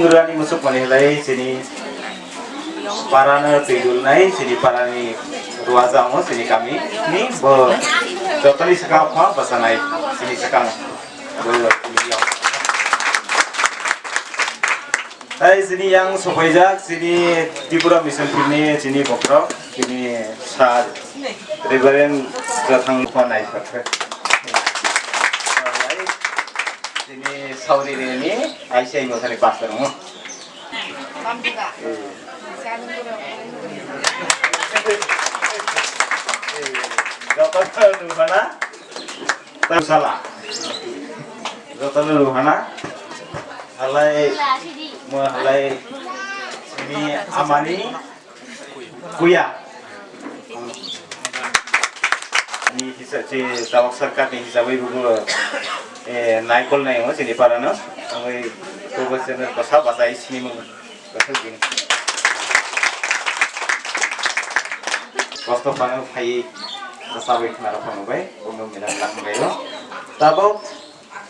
Nurani musuk manilai sini parana tidulnai sini parani ruazamu sini kami ni bo jotani sekang apa basanai sini sekang bo Hai sini yang supaya sini Tripura Mission ini sini bokro sini saat Reverend datang panai pakai sini Saudi ini Aisyah yang sering pastor mu Dokter Luhana tahu salah Dokter Luhana halai halai ini amani kuya ini hisap si tawak serkat ini hisap ibu naikol naik mas ini para no kami tugas ini pasal bahasa isini mung bahasa gini Kosto panu hai kasawai kenara panu bay umum minang lang bayo tabok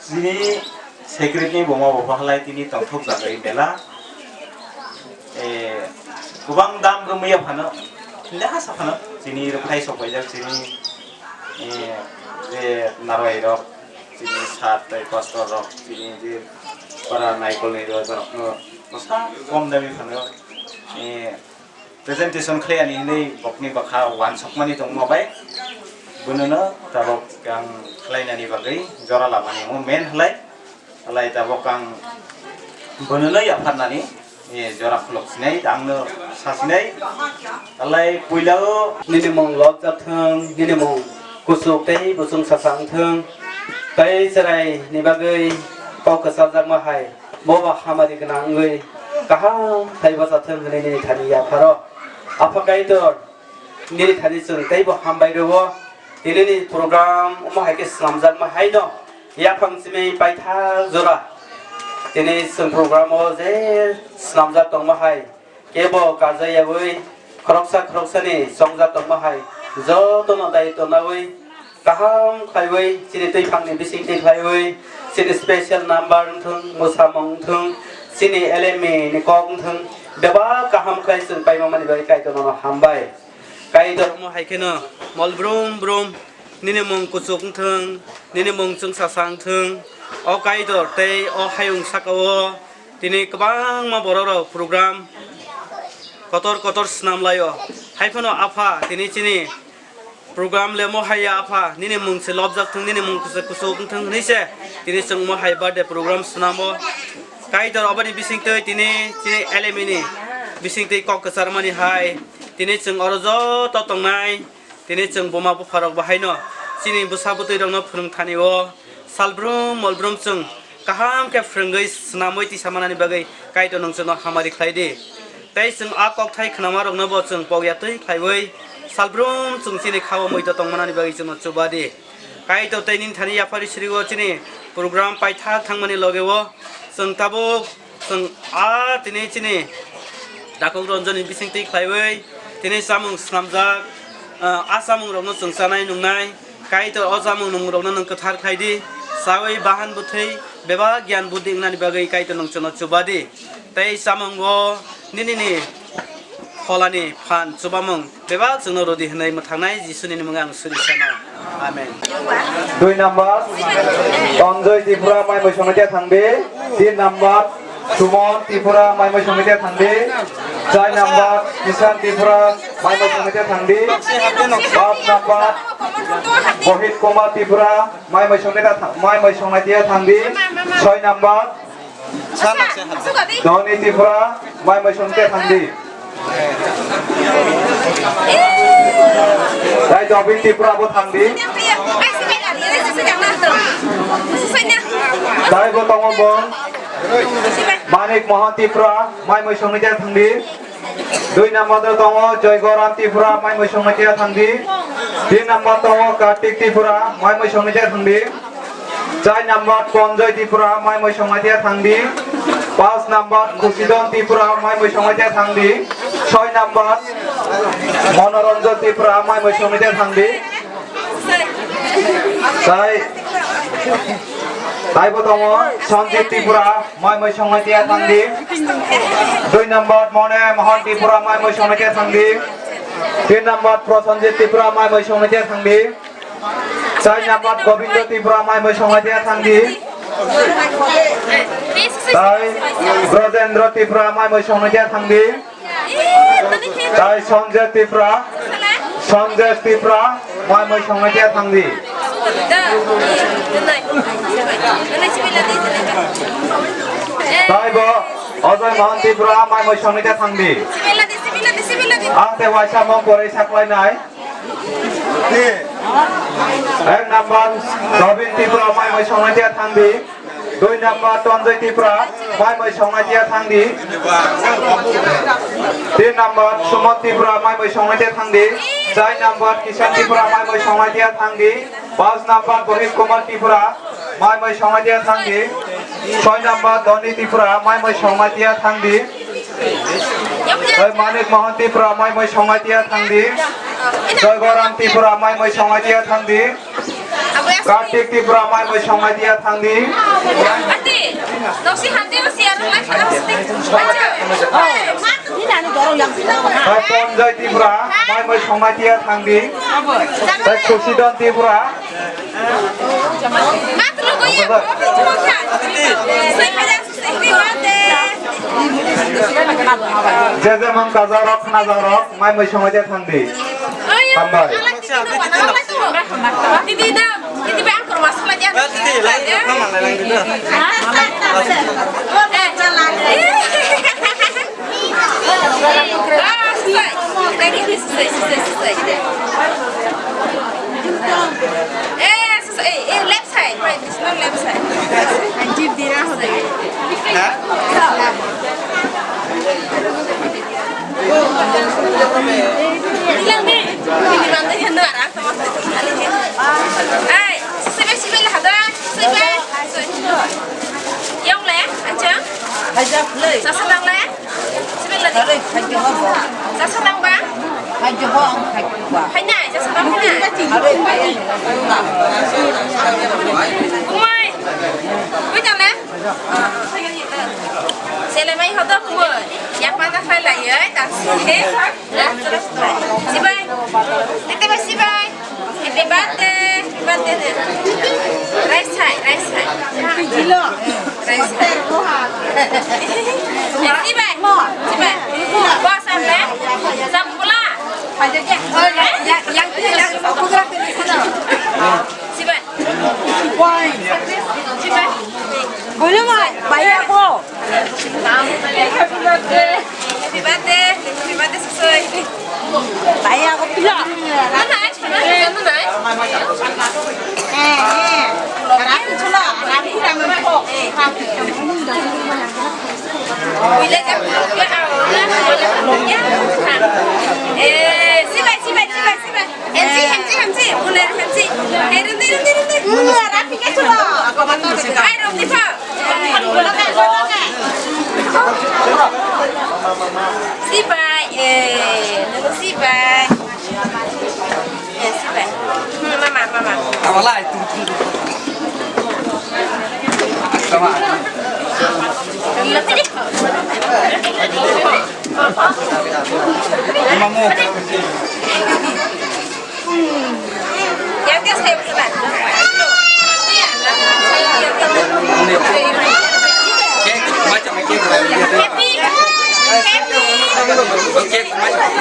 sini secretnya boma bapak halai tini tangthok jagai bela kubang dam gemaya panu tidak asa panu sini rupai sopai jak sini narai rok sini sat pastor rok sini para naikol nih rok no masa kom dami panu presentation clear ini bokni bakha one sok mani tong mobai bununa tabok kang lain ani bagai jora lamani mo men halai tabok kang bununa ya phanani jora khulok sinai dangno sasinai halai puilao nini mong lok jap thang nini mong kusuk tei busung sasang thang kai serai ni bagai pau kasal jak mahai moba hamari gnang ngai kahang thai basa thang nini thani ya pharo apa kaitor nini thani chung tei bo hambai ro ini program umah ke slamjak mahai no ya phangchimi paitha jora ini sung program o je slamjak tong mahai kebo kajaya oi khoroksa ni songjak tong mahai jo to no dai to na oi kaham khaiwei sini tei phangni bising tei khaiwei sini special number thung musamong thung sini eleme ni kong thung beba kaham khai sun pai mamani bai kai to no hambai kai to mo hai keno mol brum nini mong kusuk thung nini mong chung sasang thung o kai to tei o hayung sakawo tini kabang ma bororo program kotor snam layo haifano apa tini chini program le mo haya apa nini mong se lobjak thung nini mong kusuk thung ni se tini chung mo hai birthday program snamo kai to obani bising tei tini elemini bising tei kok kesarmani hai tini chung orojo to tongnai tini chung boma bu farok bahaino sini busabu tei rongno phurung thani o salbrum molbrum chung kaham ke frengoi snamoi ti samanani bagai kai to nong chung hamari khlaidi tei chung akok thai khnama rongno bo chung pogya tei khlaiwei salbrum chung sini khawa moi to tongmanani bagai chung chubadi kai to tei nin thani yapari srigo chini program paitha thangmani logewo chung tabuk chung tini chini dakok ronjoni bising tei khlaiwei tini samung snamjak asamung rongno chung sanai nungnai kai to ozamung nung rongno nang kathar khaidi sawai bahan buthei beba gyan buddhi nani bagai kai to nang chono chubadi tei samung wo nini holani phan chubamung beba chungno rodi hnai mathangnai jisuni ni mungang suri sana amen 2 number Tonjoy Tripura mai moi songe thangbe 3 number Sumon Tripura mai moi songe thangbe 4 number Kisan Tripura mai moi songe thangbe 5 number Mohit Kumar Tripura mai moi songe thangbe 6 number Doni Tripura mai moi songe thangbe Dai Dobin Tripura bo thangbe Dai bo tongobon Manik Mohan Tripura mai moi songe thangbe 2 number tongo Joygoram Tripura mai moi songe thangbe 3 number tongo Kartik Tripura mai moi songe thangbe 4 number Konjoy Tripura mai moi songe thangbe 5 number Kusidon Tripura mai moi songe thangbe 6 number Monoranjan Tripura mai moi songe thangbe Sai Taibo Tomo, Sanjit Tripura, Mai Mai Songmatia Thangdi. 2 number Mone Mohan Tripura, Mai Mai Songmatia Thangdi. 3 number Pro Sanjit Tripura, Mai Mai Songmatia Thangdi. 4 number Gobindo Tripura, Mai Mai Songmatia Thangdi. Tai Brojendra Tripura, Mai Mai Songmatia Thangdi. Tai Sanjay Tripura, Sanjay Tripura, Mai Mai Songmatia Thangdi. Taibo Ozoy Mohan Tripura, Mai Mai Songmatia Thangdi. Ante Waisa Mong Korai Saklai Nai. 1 number Robin Tripura, Mai Mai Songmatia Thangdi. 2 number Tonjoy Tripura, Mai Mai Songmatia Thangdi. 3 number Sumon Tripura, Mai Mai Songmatia Thangdi. 4 number Kishan Tripura, Mai Mai Songmatia Thangdi. 5 number Gohit Kumar Tripura, Mai Mai Songmatia Thangdi. 6 number Doni Tripura, Mai Mai Songmatia Thangdi. Manik Mohan Tripura, Mai Mai Songmatia Thangdi. Joy Goram Tripura, Mai Mai Songmatia Thangdi. Kartik Tripura, Mai Mai Songmatia Thangdi. Tonjoy Tripura, Mai Mai Songmatia Thangdi. Kusidon Tripura. Jazamang Kazarok Nazarok, Mai Mai Songmatia Thangdi. Tambah. Left side, right? It's not left side. I did the last side. Bilang nih, ini bantu yang darah sama sekali. Ay, sebe hada, sebe. Yang le, aja. Aja le. Sasadang le. Sebe lagi. Sasadang bang. Aja bang. Hai nai, sasadang hai nai. Umai. Bây nè. Sẽ lấy mấy hộp đó của mình. Nhạc bạn ta phải lại ấy, ta sẽ si bay. Tete bay si bay. Happy birthday, happy birthday nè. Right side. Right side. Si bay. Bawa sampai. Sampula. Yang fotografi di sana. Si bay. Si bay. Boleh mai, bayar po. Happy birthday. Happy birthday. Happy birthday sesuai. Bayar ko pila. Mana? Rapi chula, rapi ramai po. Bila jam dua awal, boleh sibai. Henci. Boleh henci. Rendah. Rapi ke chula. Aku bantu. Ayo di pa. Sibai, sibai. Sibai. Mama. Awalnya itu. Sama. Mamamu. Yang dia saya bukan. Macam kek. Happy. Kek macam.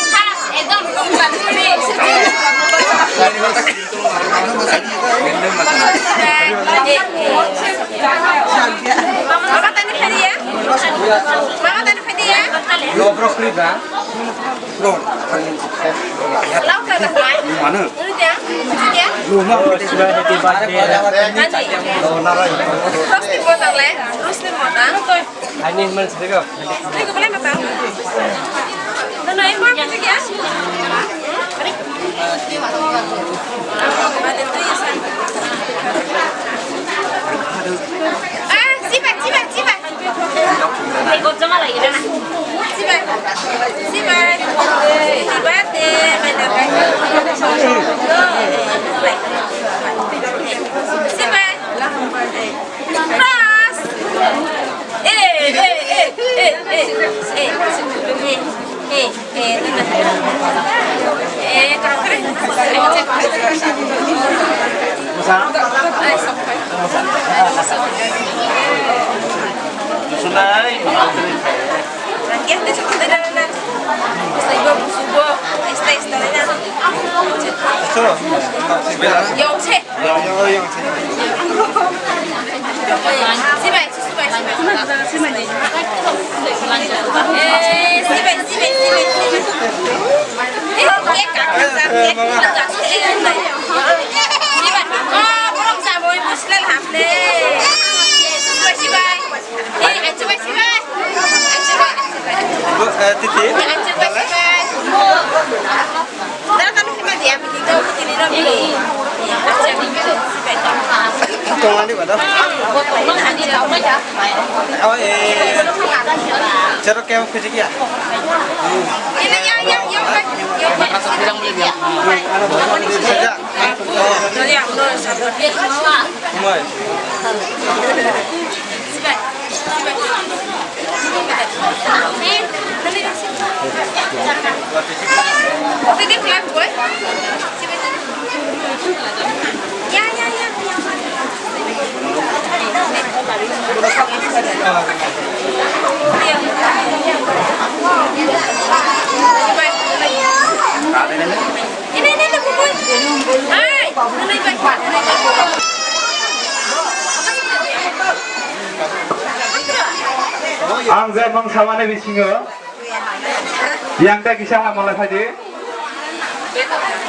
Khas, edam bukan sini. Mama tadi hadiah. Lo brokoli dah. Lo. Lau ke dah. Mana? Ini dia. Lu mah sudah happy birthday. Terus dipotong le. Ini men sedekah. Ini kau boleh makan. Nana ibu apa sih ya? Sibat. Ikut sama lagi dah. Sibat. Sibat. Ceruk yang kecil ya. Ang zai mang samane bisingo yang tak kisah malah saja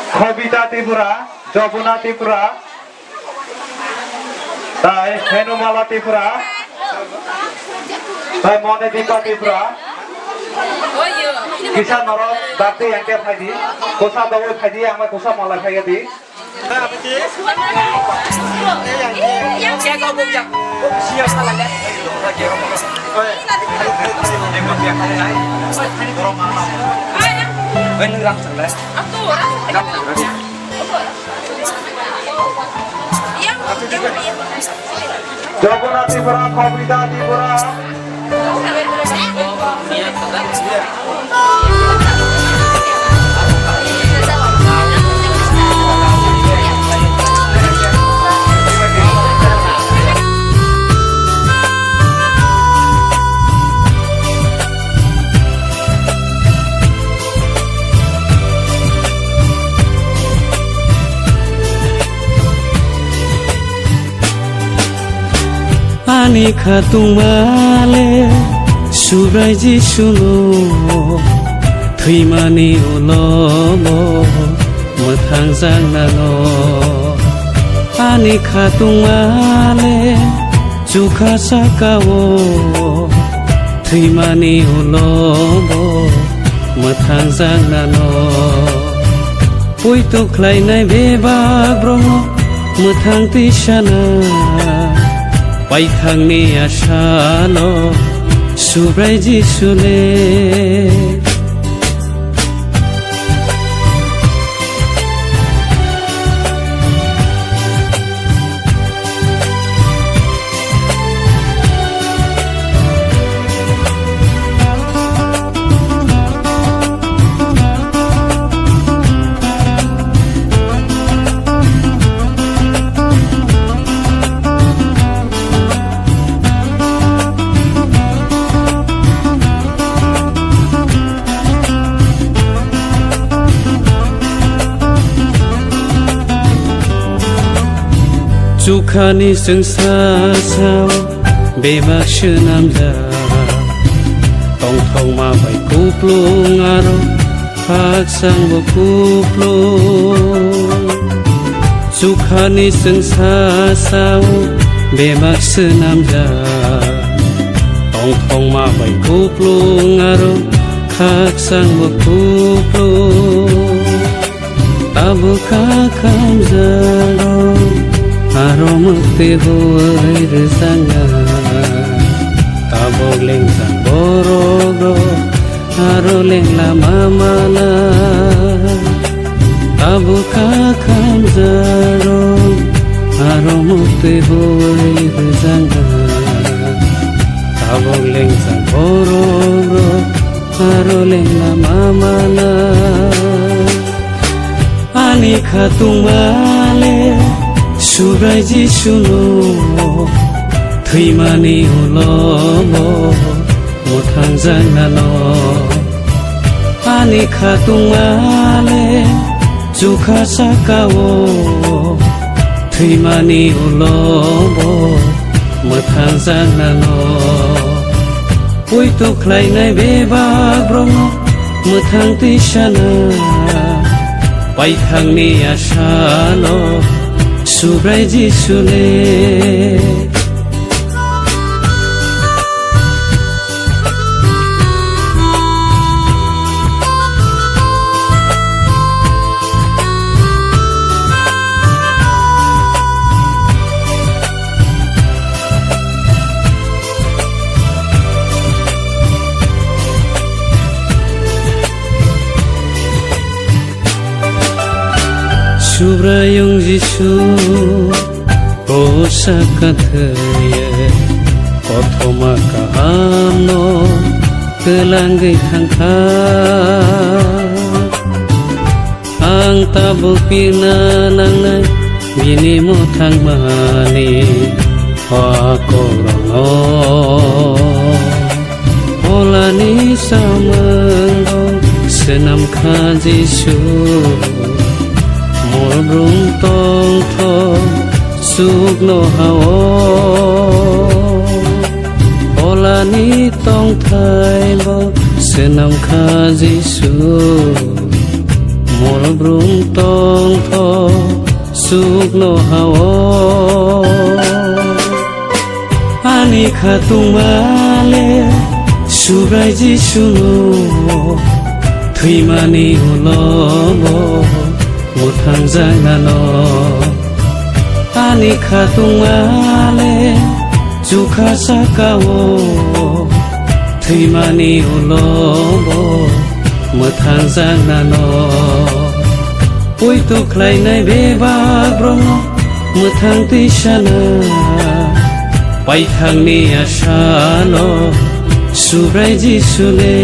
Khabita Tripura, Jabuna Tripura, tai Henumala Tripura, tai Monedika Tripura, kisah norok bakti yang tiap haji, kosa bawa haji yang kosa malah saya di. Apa sih? Yang saya kau bukan siap salah deh. Jabuna Tripura, Khabita Tripura. Ani khatung male surai ji suno thimani ulomo muthang jang nano ani khatung male chukha sakawo thimani ulomo muthang jang nano puitu khlai nai beba bromo muthang tisana Paithangni asalo subrai jisule Sukhani sengsasau bebak senamja Tong thong ma bai kuplung aro paksang bo kuplung Sukhani sengsasau bebak senamja Tong thong ma bai kuplung aro paksang bo kuplung Tabu kakam zaro Aromukti huai rezanga Tabog leng sang borogro Aro leng lama mana Tabu kakam zaro Aromukti huai rezanga Tabog leng sang borogro aro lengla mamana ani khatung male subrai jisunu thimani ulomo muthang janano ani khatung male jukha sakao thimani ulomo muthang janano Puito klai nai beba bromo muthang tisana pai thang ni asano subrai jisule Subrayung Jisu Rosa kathaya Kothoma kahamno Kelanggai thangkha Ang tabuk pina nangnai Bini mo thang mani Wakorongo Olani samangong Senam kha Jisu Mor brung tong thong suk no hao Olani tong thai bo senam kha Jisu Mor brung tong thong suk no hao Ani khatung male subrai Jisu thimani ulomo muthang janano ani khatung male jukha sakao thimani ulomo muthang janano puito khlai nai beba bromo muthang tisana pai thang ni asano subrai jisule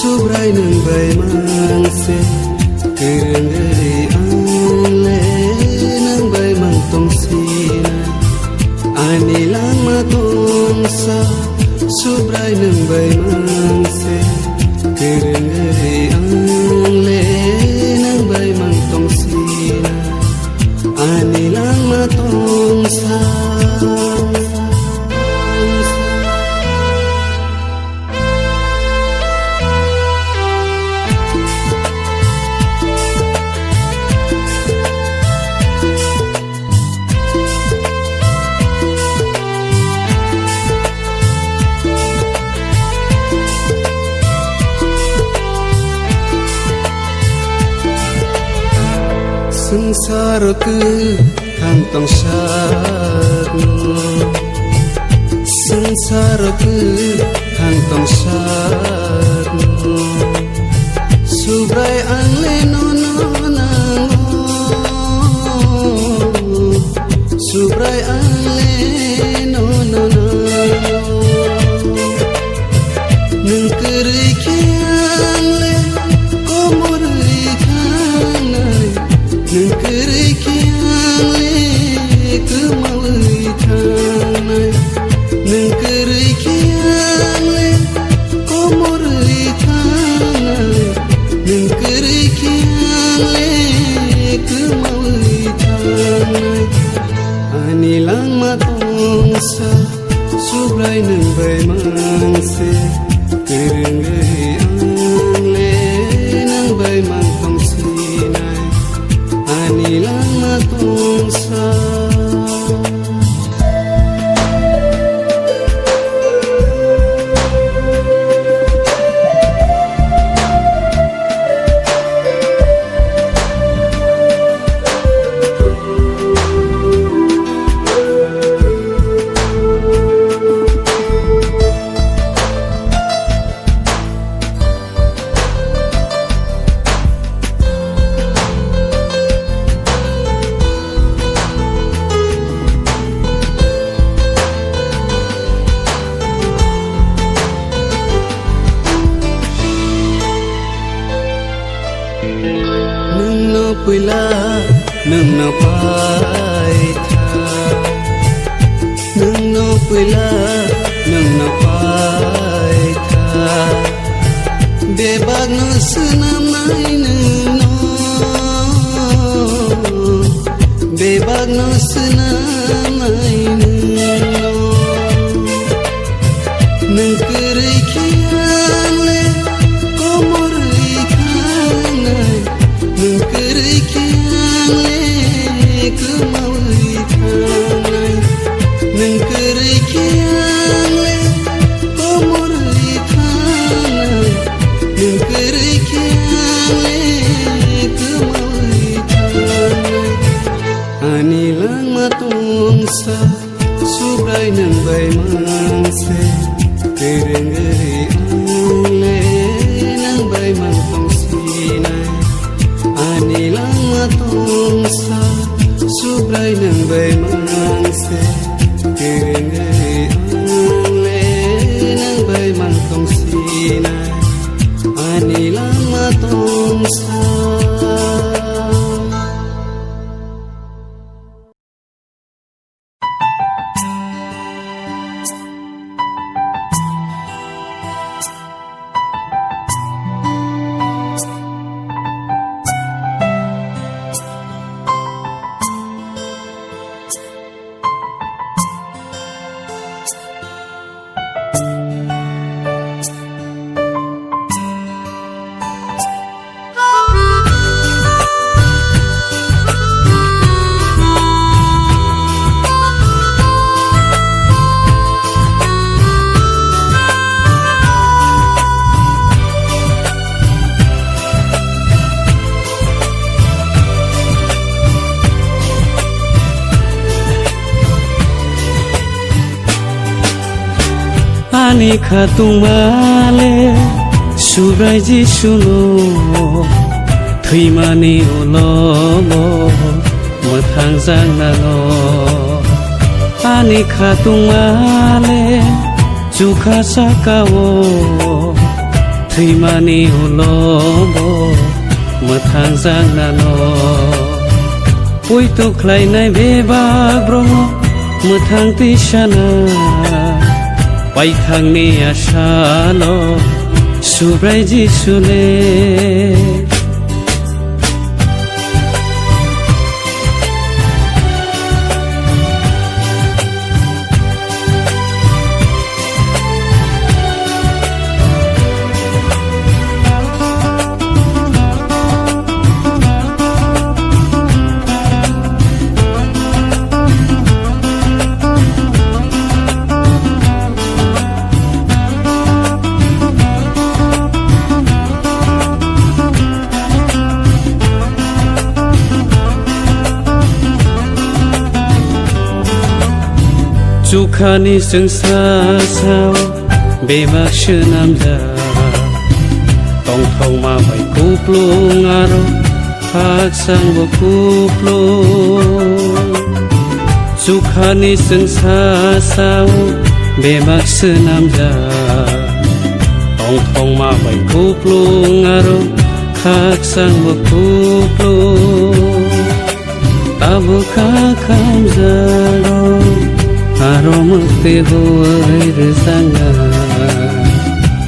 subrai nang bai mangse kerengeri ale nang bai mang tong sina ani lama tongsa subrai nang bai mangse kerengeri ale nang bai mang tong sina ani lama tongsa Sengsara ke kantong sarno Sengsara ke kantong sarno Subrai angle nono nango Subrai angle nono nango Nengkeri kiangle komori kanai Nengkeri kiangle kemawi kanai Nengkeri kiangle komori kanai Nengkeri kiangle kemawi kanai Anilang matongsa subrai neng bai mangse Kerenggeri angle nang bai mangtong sinai Anilang matongsa Pula nang na pai tha nang no pula nang na pai tha debag no sunam nai no debag no sunam nai no nang keri kianle komori kanai Nengkeri kiangle kemawi kanai Nengkeri kiangle komori kanai Nengkeri kiangle kemawi kanai Anilang matongsa subrai nang bai mangse Kerenggeri angle nang bai mangtong sinai Anilang matongsa subrai nang bai mangse Kerenggeri angle nang bai mangtong sinai Anilang matongsa Ani khatung male subrai jisuno Thimani ulomo mothang jangnano Ani khatung male Jukha sakao Thimani ulomo mothang jangnano Puitu khlainai bebak brongo mothang tisana Paithangni asalo subrai jisune Jukhani sengsasau bebak senamja Tong thong ma bai kuplung aro hak sang bo kuplung Jukhani sengsasau bebak senamja Tong thong ma bai kuplung aro hak sang bo kuplung Tabu kakam jarong Aro mukti huai rezanga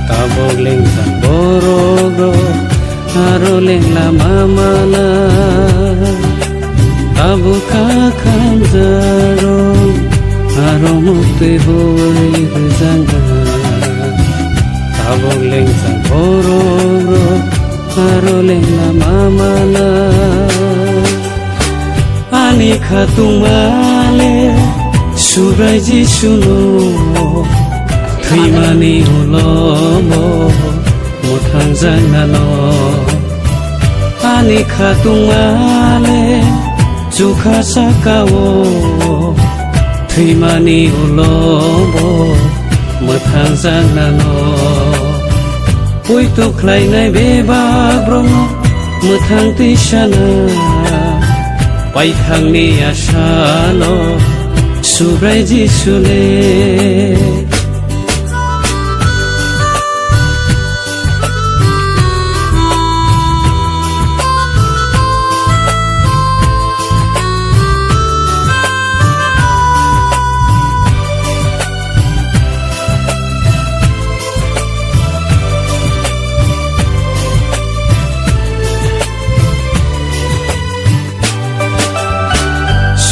Tabog leng sang borogro Aro leng lama mana Tabu kakam jarong Aro mukti huai rezanga Tabog leng sang borogro Aro leng lama mana Ani khatung male Subrai jisuno Thimani ulomo mothang jangnano Ani khatung male Jukha sakao Thimani ulomo mothang jangnano Puitu khlainai bebak brongo mothang tisana Paithangni asalo subrai jisune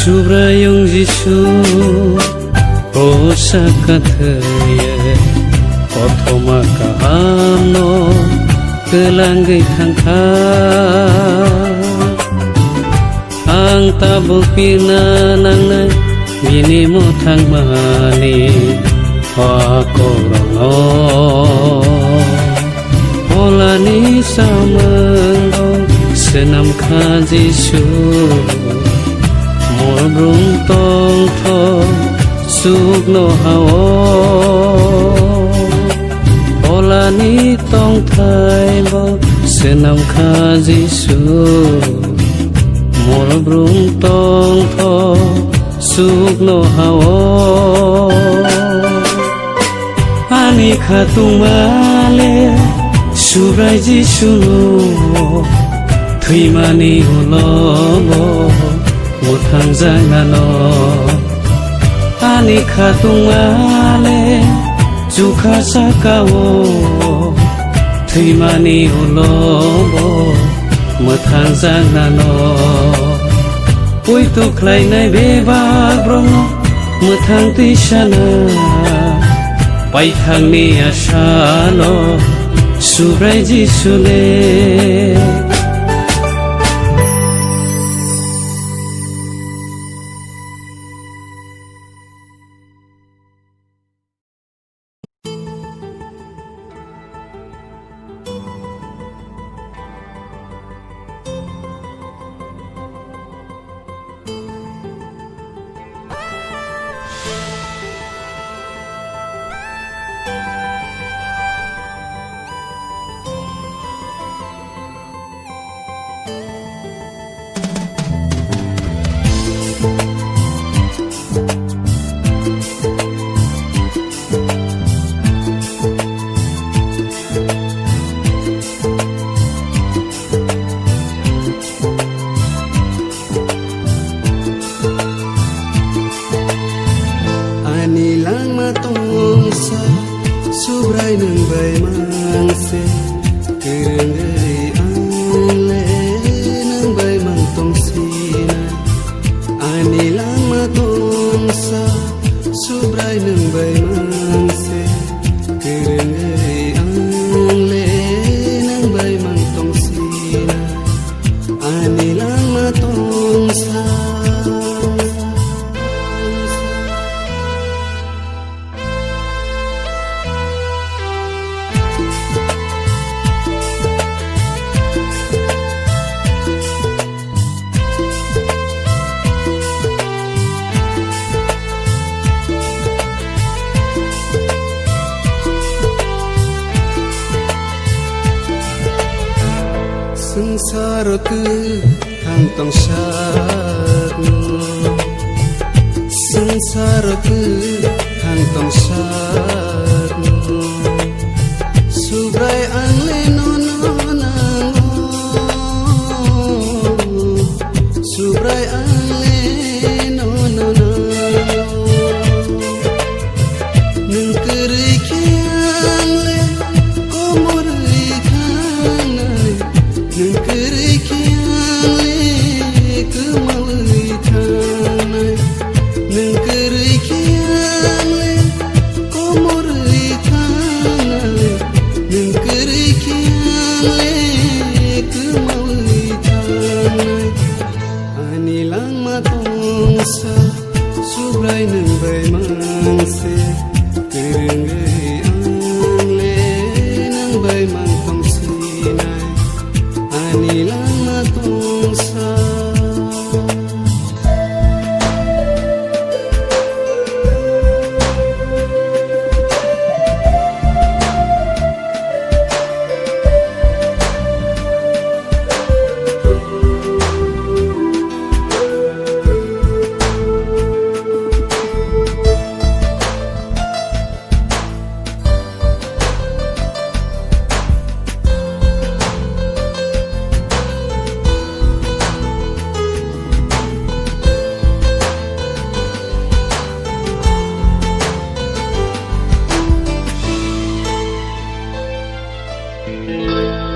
Subrayung jisu Rosa kathaya Kothoma kahano Kelanggai thangka Ang tabu pina nangnai Bini mothang mani Wakorongo Holani samenggo Senam kajisu Mor brung tong thong Sugno hao Holani tong thai bo Senam kajisu Mor brung tong thong Sugno hao Ani khatung male Subrai jisuno Thimani ulomo mothang jangnano Ani khatung male Jukha sakao Thimani ulomo mothang jangnano Puitu khlainai bebak brongo mothang tisana Paithangni asalo subrai jisune anilang matongsa subray nang bay mangse kerengay angle nang bay mangtongsina anilang matongsa subray nang bay mangse kerengay angle nang bay mangtongsina anilang matongsa. Sengsara ke kantong syarno sengsara ke kantong syarno subray angle nononango subray angle nononango nang kerikiangle komori kanai nang kerikiangle kemawai kanai nang kerikiangle komori kanai nang kerikiangle kemawai kanai anilang matongsa subray nang bay mangse kerengay angle nang bay mangtongsinay anilang matongsa.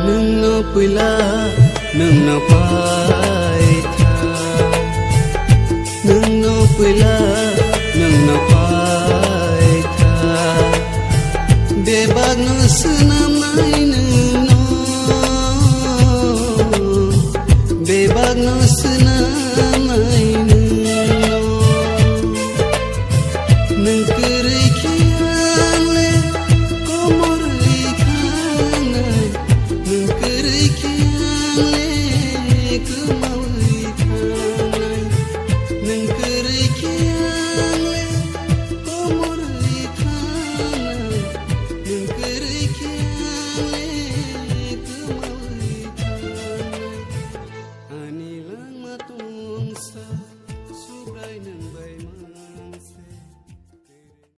Nung no pula nung no paita nung no pula nung no paita bebag no sunamay nung no bebag no sunamay nung no nung